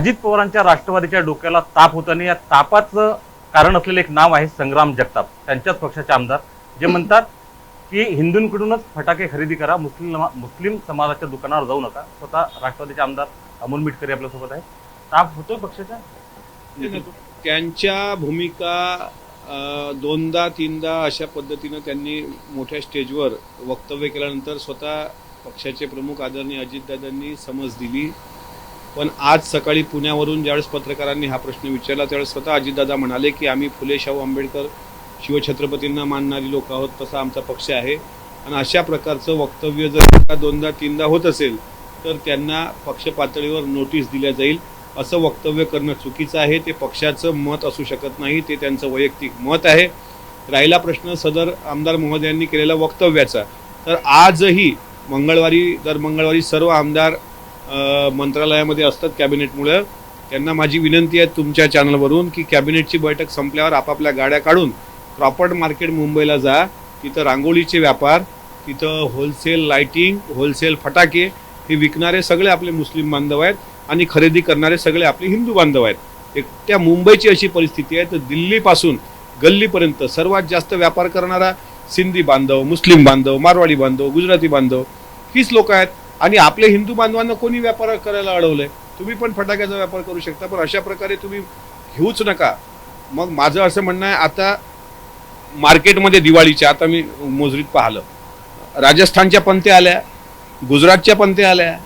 अजित पवारांच्या राष्ट्रवादीच्या डोक्याला ताप होत आणि या तापाचं कारण असलेलं एक नाव आहे संग्राम जगताप. त्यांच्याच पक्षाचे आमदार जे म्हणतात की हिंदूंकडूनच फटाके खरेदी करा, मुस्लिम समाजाच्या दुकानावर जाऊ नका. स्वतः राष्ट्रवादीचे आमदार अमोल मिटकरी आपल्यासोबत आहे. ताप होतोय पक्षाच्या? त्यांच्या भूमिका दोनदा तीनदा अशा पद्धतीनं त्यांनी मोठ्या स्टेजवर वक्तव्य केल्यानंतर स्वतः पक्षाचे प्रमुख आदरणीय अजितदादांनी समज दिली. पण आज सकाळी पुण्यावरून ज्यावेळेस पत्रकारांनी हा प्रश्न विचारला त्यावेळेस स्वतः अजितदादा म्हणाले की आम्ही फुले शाहू आंबेडकर शिवछत्रपतींना मानणारी लोक आहोत, तसा आमचा पक्ष आहे. आणि अशा प्रकारचं वक्तव्य जर दोनदा तीनदा होत असेल तर त्यांना पक्ष पातळीवर नोटीस दिल्या जाईल. असं वक्तव्य करणं चुकीचं आहे. ते पक्षाचं मत असू शकत नाही, ते त्यांचं वैयक्तिक मत आहे. राहिला प्रश्न सदर आमदार महोदयांनी केलेल्या वक्तव्याचा, तर आजही दर मंगळवारी सर्व आमदार मंत्रालयामध्ये असतात कॅबिनेटमुळे. त्यांना माझी विनंती आहे तुमच्या चॅनलवरून की कॅबिनेटची बैठक संपल्यावर आपापल्या गाड्या काढून प्रॉपर्ट मार्केट मुंबईला जा. तिथं रांगोळीचे व्यापार, तिथं होलसेल लाइटिंग, होलसेल फटाके हे विकणारे सगळे आपले मुस्लिम बांधव आहेत आणि खरेदी करणारे सगळे आपले हिंदू बांधव आहेत. एकट्या मुंबईची अशी परिस्थिती आहे तर दिल्लीपासून गल्लीपर्यंत सर्वात जास्त व्यापार करणारा सिंधी बांधव, मुस्लिम बांधव, मारवाडी बांधव, गुजराती बांधव हीच लोक आहेत. आणि आपले हिंदू बांधवांना कोणी व्यापार करायला अडवलंय? तुम्ही पण फटाक्याचा व्यापार करू शकता, पण अशा प्रकारे तुम्ही घेऊच नका. मग माझं असं म्हणणं आहे, आता मार्केटमध्ये दिवाळीच्या आता मी मोजरीत पाहिलं, राजस्थानच्या पंत्या आल्या, गुजरातच्या पंत्या आल्या,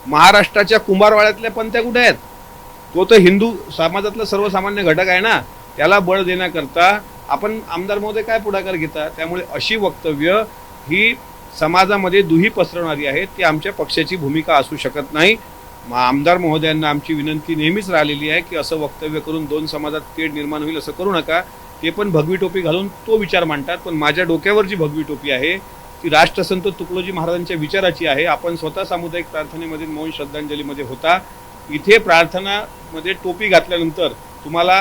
महाराष्ट्राच्या कुंभारवाड्यातल्या पंत्या कुठे आहेत? तो तर हिंदू समाजातला सर्वसामान्य घटक आहे ना, त्याला बळ देण्याकरता आपण आमदार महोदय काय पुढाकार घेता? त्यामुळे अशी वक्तव्य ही समाजामध्ये दुही पसरवणारी आहेत. ती आमच्या पक्षाची भूमिका असू शकत नाही. आमदार महोदयांना आमची विनंती नेहमीच राहिलेली आहे की असं वक्तव्य करून दोन समाजात तेढ निर्माण होईल असं करू नका. ते पण भगवी टोपी घालून तो विचार मांडतात, पण माझ्या डोक्यावर जी भगवी टोपी आहे ती राष्ट्रसंत तुकडोजी महाराजांच्या विचाराची आहे. आपण स्वतः सामुदायिक प्रार्थनेमध्ये मौन श्रद्धांजलीमध्ये होता. इथे प्रार्थनामध्ये टोपी घातल्यानंतर तुम्हाला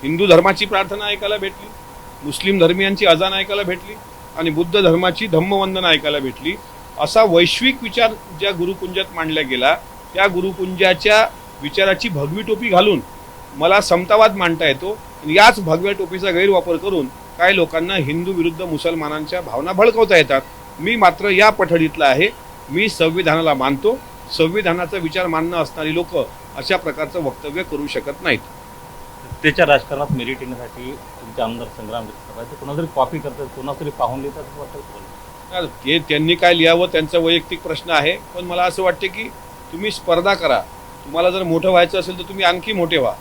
हिंदू धर्माची प्रार्थना ऐकायला भेटली, मुस्लिम धर्मियांची अजान ऐकायला भेटली आणि बुद्ध धर्माची धम्मवंदना ऐकायला भेटली. असा वैश्विक विचार ज्या गुरुकुंजात मांडला गेला त्या गुरुकुंजाच्या विचाराची भगवी टोपी घालून मला समतावाद मांडता येतो. याच भगव्या टोपीचा गैरवापर करून काही लोकांना हिंदू विरुद्ध मुसलमानांच्या भावना भडकवता येतात. मी मात्र या पठडीतला आहे. मी संविधानाला मानतो. संविधानाचा विचार मानणं असणारी लोक अशा प्रकारचं वक्तव्य करू शकत नाहीत. त्याच्या राजकारणात मेरिट येण्यासाठी तुमचे आमदार संग्राम जगताप कोणातरी कॉपी करतात, कोणातरी पाहून लिहितात असं वाटतं? ते त्यांनी काय लिहावं त्यांचा वैयक्तिक प्रश्न आहे. पण मला असं वाटते की तुम्ही स्पर्धा करा. तुम्हाला जर मोठं व्हायचं असेल तर तुम्ही आणखी मोठे व्हा.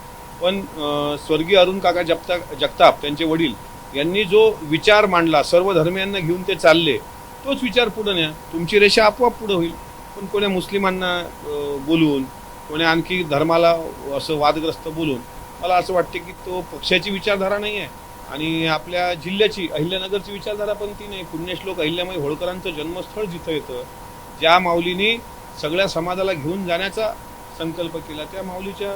पण स्वर्गीय अरुण काका जगताप त्यांचे वडील यांनी जो विचार मांडला, सर्व धर्मियांना घेऊन ते चालले, तोच विचार पुढे न्या. तुमची रेषा आपोआप पुढे होईल. पण कोण्या मुस्लिमांना बोलून, कोण्या आणखी धर्माला असं वादग्रस्त बोलून मला असं वाटते की तो पक्षाची विचारधारा नाही आहे. आणि आपल्या जिल्ह्याची अहिल्यानगरची विचारधारा पण ती नाही. पुण्यश्लोक अहिल्यामाई होळकरांचं जन्मस्थळ जिथं येतं, ज्या माऊलीने सगळ्या समाजाला घेऊन जाण्याचा संकल्प केला, त्या माऊलीच्या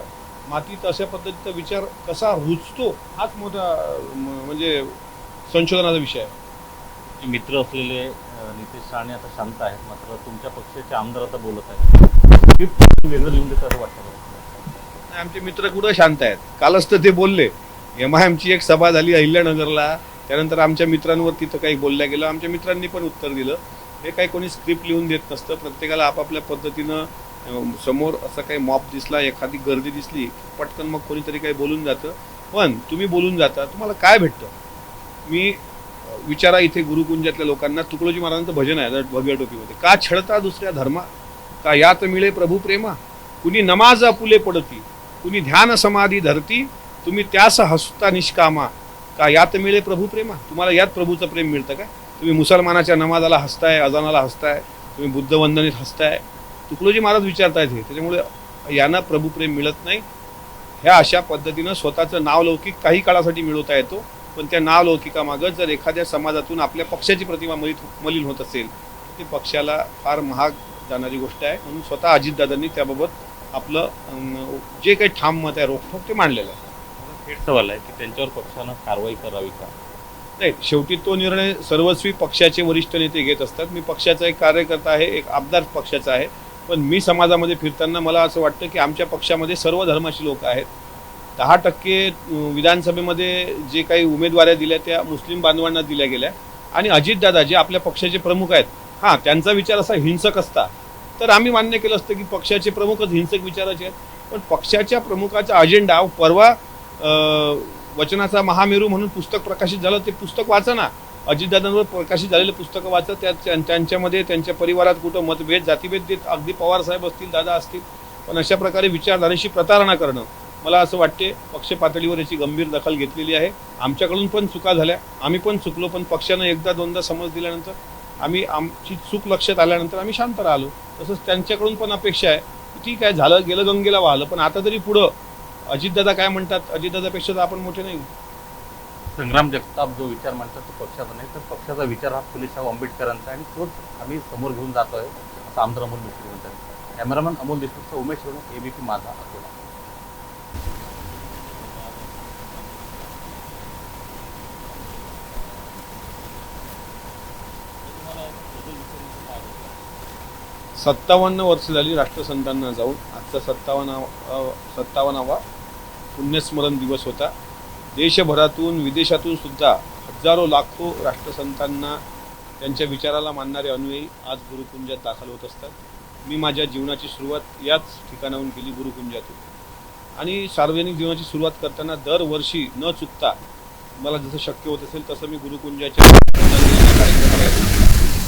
मातीत अशा पद्धतीचा विचार कसा रुजतो हाच मोठा म्हणजे संशोधनाचा विषय आहे. मित्र असलेले नितेश राणे आता शांत आहेत, मात्र तुमच्या पक्षाचे आमदार आता बोलत आहेत. वेगळं लिहून देतं असं वाटतं? आमचे मित्र कुठं शांत आहेत? कालच तर ते बोलले. MIMची एक सभा झाली अहिल्यानगरला, त्यानंतर आमच्या मित्रांवर तिथं काही बोलल्या गेलं. आमच्या मित्रांनी पण उत्तर दिलं. हे काही कोणी स्क्रिप्ट लिहून देत नसतं. प्रत्येकाला आपापल्या पद्धतीनं समोर असं काही मॉप दिसला, एखादी गर्दी दिसली, पटकन मग कोणीतरी काही बोलून जातं. पण तुम्ही बोलून जाता, तुम्हाला काय भेटतं? मी विचारा इथे गुरुकुंजातल्या लोकांना, तुकडोजी महाराजांचं भजन आहे भगव्या टोपीमध्ये, का छळता दुसऱ्या धर्मा, का यात मिळे प्रभू प्रेमा, कुणी नमाज आपुले पडती, कुणी ध्यान समाधी धरती, तुम्ही त्यास हसता निष्कामा, का यात मिळे प्रभू प्रेमा. तुम्हाला यात प्रभूचं प्रेम मिळतं का? तुम्ही मुसलमानाच्या नमाजाला हसताय, अजानाला हसताय, तुम्ही बुद्ध वंदनेत हसताय. तुकडोजी महाराज विचारतायत हे. त्याच्यामुळे यांना प्रभुप्रेम मिळत नाही. ह्या अशा पद्धतीनं स्वतःचं नावलौकिक काही काळासाठी मिळवता येतो, पण त्या नावलौकिकामागं जर एखाद्या समाजातून आपल्या पक्षाची प्रतिमा मलिन होत असेल तर ती पक्षाला फार महाग जाणारी गोष्ट आहे. म्हणून स्वतः अजितदादांनी त्याबाबत आपलं जे काही ठाम मत आहे, रोखठोक ते मांडलेलं आहे. थेट सवाल आहे की त्यांच्यावर पक्षानं कारवाई करावी का? नाही, शेवटी तो निर्णय सर्वस्वी पक्षाचे वरिष्ठ नेते घेत असतात. मी पक्षाचा एक कार्यकर्ता आहे, एक आमदार पक्षाचा आहे. पण मी समाजामध्ये फिरताना मला असं वाटतं की आमच्या पक्षामध्ये सर्व धर्माची लोक आहेत. 10% विधानसभेमध्ये जे काही उमेदवाऱ्या दिल्या त्या मुस्लिम बांधवांना दिल्या गेल्या आणि अजितदादा जे आपल्या पक्षाचे प्रमुख आहेत, हां त्यांचा विचार असा हिंसक असता तर आम्ही मान्य केलं असतं की पक्षाचे प्रमुखच हिंसक विचाराचे आहेत. पण पक्षाच्या प्रमुखाचा अजेंडा परवा वचनाचा महामेरू म्हणून पुस्तक प्रकाशित झालं, ते पुस्तक वाचा ना. अजितदादांवर प्रकाशित झालेलं पुस्तकं वाचा. त्यांच्यामध्ये त्यांच्या परिवारात कुठं मतभेद जातीभेद देत अगदी पवार साहेब असतील, दादा असतील, पण अशा प्रकारे विचारधारेशी प्रतारणा करणं, मला असं वाटते पक्ष पातळीवर याची गंभीर दखल घेतलेली आहे. आमच्याकडून पण चुका झाल्या, आम्ही पण चुकलो, पण पक्षानं एकदा दोनदा समज दिल्यानंतर आम्ही आमची चूक लक्षात आल्यानंतर आम्ही शांत राहिलो. तसंच त्यांच्याकडून पण अपेक्षा आहे की ठीक आहे, झालं गेलं गंगेला वाहलं, पण आता तरी पुढं अजितदादा काय म्हणतात, अजितदादापेक्षा तर आपण मोठे नाही. संग्राम जगताप जो विचार मांडतात तो पक्षाचा नाही, तर पक्षाचा विचार हा फुलेशाह आंबेडकरांचा आणि तोच आम्ही समोर घेऊन जातोय, असं आमदार अमोल मिस्त्री म्हणतात. कॅमेरामन अमोल देशमुखचा उमेश शिवणे, एबीपी माझा, अकोला. सत्तावन्न वर्ष झाली राष्ट्रसंतांना जाऊन. आजचा 57वा पुण्यस्मरण दिवस होता. देशभरातून विदेशातून सुद्धा हजारो लाखो राष्ट्रसंतांना त्यांच्या विचाराला मानणारे अनुयायी आज गुरुकुंजात दाखल होत असतात. मी माझ्या जीवनाची सुरुवात याच ठिकाणाहून केली, गुरुकुंजातून. आणि सार्वजनिक जीवनाची सुरुवात करताना दरवर्षी न चुकता मला जसं शक्य होत असेल तसं मी गुरुकुंजाच्या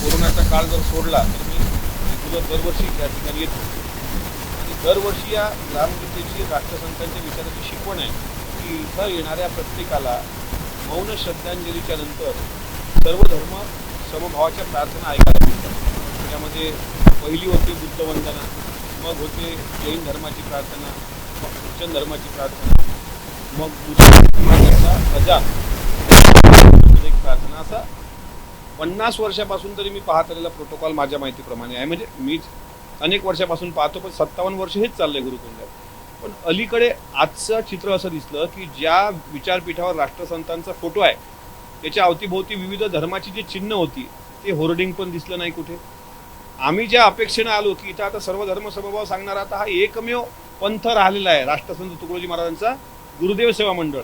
कोरोनाचा काळ जर सोडला तर मी दरवर्षी या ठिकाणी येतो. आणि दरवर्षी या ग्रामगीतेची राष्ट्रसंतांच्या विचाराची शिकवण आहे की इथं येणाऱ्या प्रत्येकाला मौन श्रद्धांजलीच्या नंतर सर्व धर्म समभावाच्या प्रार्थना ऐकायला मिळतात. त्यामध्ये पहिली होती बुद्धवंदना, मग होते जैन धर्माची प्रार्थना, मग ख्रिश्चन धर्माची प्रार्थना, मग बुद्धाचा अजान एक प्रार्थना. असा 50 वर्षापासून तरी मी पाहत आलेला प्रोटोकॉल माझ्या माहितीप्रमाणे आहे. म्हणजे मी अनेक वर्षापासून पाहतो, पण 57 वर्ष हेच चाललंय गुरुकुंजात. पण अलीकडे आजचं चित्र असं दिसलं की ज्या विचारपीठावर राष्ट्रसंतांचा फोटो आहे त्याच्या अवतीभोवती विविध धर्माची जी चिन्ह होती ते होर्डिंग पण दिसलं नाही कुठे. आम्ही ज्या अपेक्षेनं आलो की इथं आता सर्व धर्म समभाव सांगणारा आता हा एकमेव पंथ राहिलेला आहे राष्ट्रसंत तुकडोजी महाराजांचा गुरुदेव सेवा मंडळ.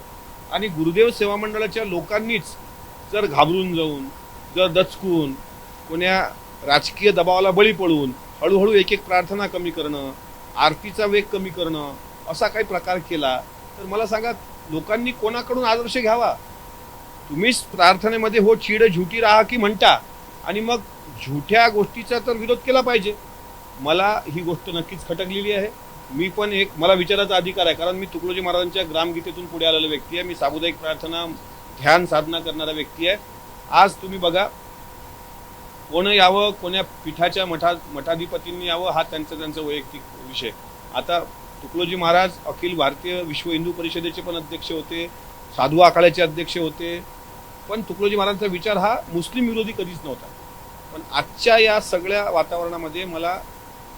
आणि गुरुदेव सेवा मंडळाच्या लोकांनीच जर घाबरून जाऊन, जर दचकून, कोण्या राजकीय दबावाला बळी पडून हळूहळू एक एक प्रार्थना कमी करणं, आरतीचा वेग कमी करणं, असा काही प्रकार केला तर मला सांगा लोकांनी कोणाकडून आदर्श घ्यावा. तुम्हीच प्रार्थनेमध्ये हो चीड झुटी राहा की म्हणता आणि मग झुट्या गोष्टीचा तर विरोध केला पाहिजे. मला ही गोष्ट नक्कीच खटकलेली आहे. मी पण मला विचाराचा अधिकार आहे, कारण मी तुकडोजी महाराजांच्या ग्रामगीतेतून पुढे आलेला व्यक्ती आहे. मी सामुदायिक प्रार्थना, ध्यान साधना करणारा व्यक्ती आहे. आज तुम्ही बघा, कोण यावं, कोण्या पीठाच्या मठाधिपतींनी यावं हा त्यांचा वैयक्तिक विषय. आता तुकडोजी महाराज अखिल भारतीय विश्व हिंदू परिषदेचे पण अध्यक्ष होते, साधू आखाड्याचे अध्यक्ष होते, पण तुकडोजी महाराजांचा विचार हा मुस्लिम विरोधी कधीच नव्हता. पण आजच्या या सगळ्या वातावरणामध्ये मला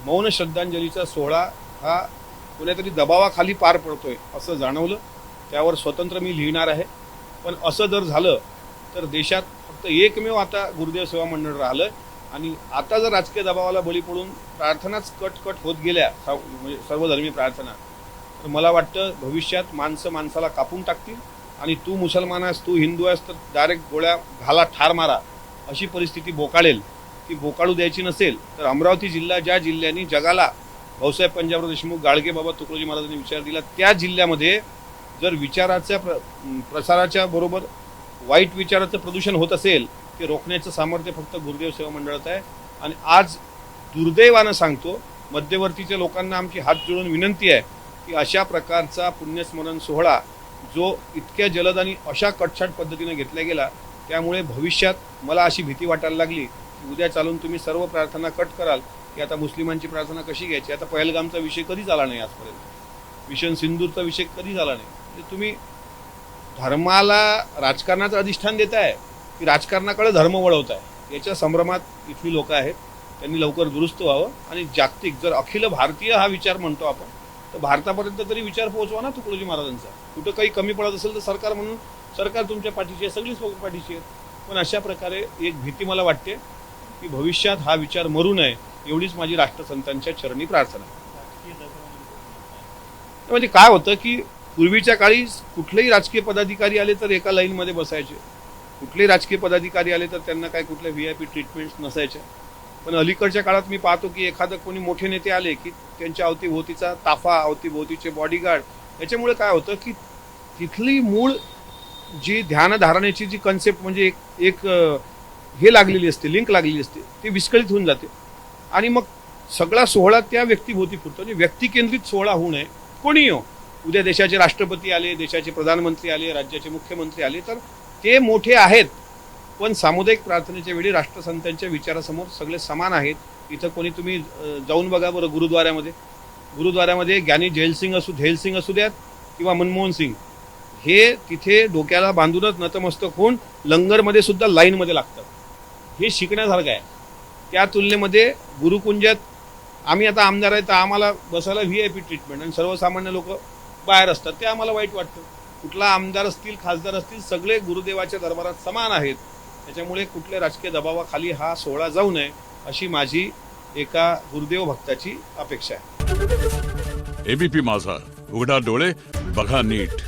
मौन श्रद्धांजलीचा सोहळा हा कोणत्यातरी दबावाखाली पार पडतोय असं जाणवलं. त्यावर स्वतंत्र मी लिहिणार आहे. पण असं जर झालं तर देशात फक्त एकमेव आता गुरुदेव सेवा मंडळ राहिलं. आणि आता जर राजकीय दबावाला बळी पडून प्रार्थनाच कट होत गेल्या, म्हणजे सर्वधर्मी प्रार्थना, तर मला वाटतं भविष्यात माणसं माणसाला कापून टाकतील आणि तू मुसलमान आहेस, तू हिंदू आहेस तर डायरेक्ट गोळ्या घाला, ठार मारा, अशी परिस्थिती बोकाळेल. ती बोकाळू द्यायची नसेल तर अमरावती जिल्हा ज्या जिल्ह्यांनी जगाला भाऊसाहेब पंजाबराव देशमुख, गाडगे बाबा तुकडोजी महाराजांनी विचार दिला, त्या जिल्ह्यामध्ये जर विचाराच्या प्रसाराच्या बरोबर वाईट विचाराचं प्रदूषण होत असेल ते रोखण्याचं सामर्थ्य फक्त गुरुदेव सेवा मंडळात आहे. आणि आज दुर्दैवानं सांगतो, मध्यवर्तीच्या लोकांना आमची हात जोडून विनंती आहे की अशा प्रकारचा पुण्यस्मरण सोहळा जो इतक्या जलद आणि अशा कटछाट पद्धतीने घेतला गेला, त्यामुळे भविष्यात मला अशी भीती वाटायला लागली की उद्या चालून तुम्ही सर्व प्रार्थना कट कराल की आता मुस्लिमांची प्रार्थना कशी घ्यायची. आता पहलगामचा विषय कधी झाला नाही आजपर्यंत, मिशन सिंदूरचा विषय कधी झाला नाही. म्हणजे तुम्ही धर्माला राजकारणाचं अधिष्ठान देत आहे की राजकारणाकडे धर्म वळवत आहे, याच्या संभ्रमात इथली लोक आहेत. त्यांनी लवकर दुरुस्त व्हावं आणि जागतिक, जर अखिल भारतीय हा विचार म्हणतो आपण, तर भारतापर्यंत तरी विचार पोहोचवा ना तुकडोजी महाराजांचा. कुठं काही कमी पडत असेल तर सरकार म्हणून सरकार तुमच्या पाठीशी आहे, सगळीच लोक पाठीशी आहेत. पण अशा प्रकारे एक भीती मला वाटते की भविष्यात हा विचार मरू नये एवढीच माझी राष्ट्रसंतांच्या चरणी प्रार्थना आहे. म्हणजे काय होतं की पूर्वीच्या काळी कुठलेही राजकीय पदाधिकारी आले तर एका लाईनमध्ये बसायचे, कुठलेही राजकीय पदाधिकारी आले तर त्यांना काय कुठल्या VIP ट्रीटमेंट्स नसायच्या. पण अलीकडच्या काळात मी पाहतो की एखादं कोणी मोठे नेते आले की त्यांच्या अवतीभोवतीचा ताफा, अवतीभोवतीचे बॉडीगार्ड, याच्यामुळे काय होतं की तिथली मूळ जी ध्यानधारणेची जी कन्सेप्ट म्हणजे एक हे लागलेली असते, लिंक लागलेली असते, ती विस्कळीत होऊन जाते आणि मग सगळा सोहळा त्या व्यक्तीभोवती फिरतो. म्हणजे व्यक्तिकेंद्रित सोहळा होऊ नये. कोणीही हो, उद्या देशाचे राष्ट्रपती आले, देशाचे प्रधानमंत्री आले, राज्याचे मुख्यमंत्री आले तर ते मोठे आहेत, पण सामुदायिक प्रार्थनेच्या वेळी राष्ट्रसंतांच्या विचारासमोर सगळे समान आहेत. इथं कोणी तुम्ही जाऊन बघा बरं गुरुद्वाऱ्यामध्ये ज्ञानी झैलसिंग असू द्यात किंवा मनमोहन सिंग, हे तिथे डोक्याला बांधूनच नतमस्तक होऊन लंगरमध्ये सुद्धा लाईनमध्ये लागतात. हे शिकण्यासारखं आहे. त्या तुलनेमध्ये गुरुकुंजात आम्ही आता आमदार आहे तर आम्हाला बसायला VIP ट्रीटमेंट आणि सर्वसामान्य लोक बाहेर असतात, ते आम्हाला वाईट वाटतं. कुठला आमदार असतील, खासदार असतील, सगळे गुरुदेवाच्या दरबारात समान आहेत. त्याच्यामुळे कुठल्या राजकीय दबावाखाली हा सोहळा जाऊ नये अशी माझी एका गुरुदेव भक्ताची अपेक्षा आहे. ABP माझा, उघडा डोळे बघा नीट.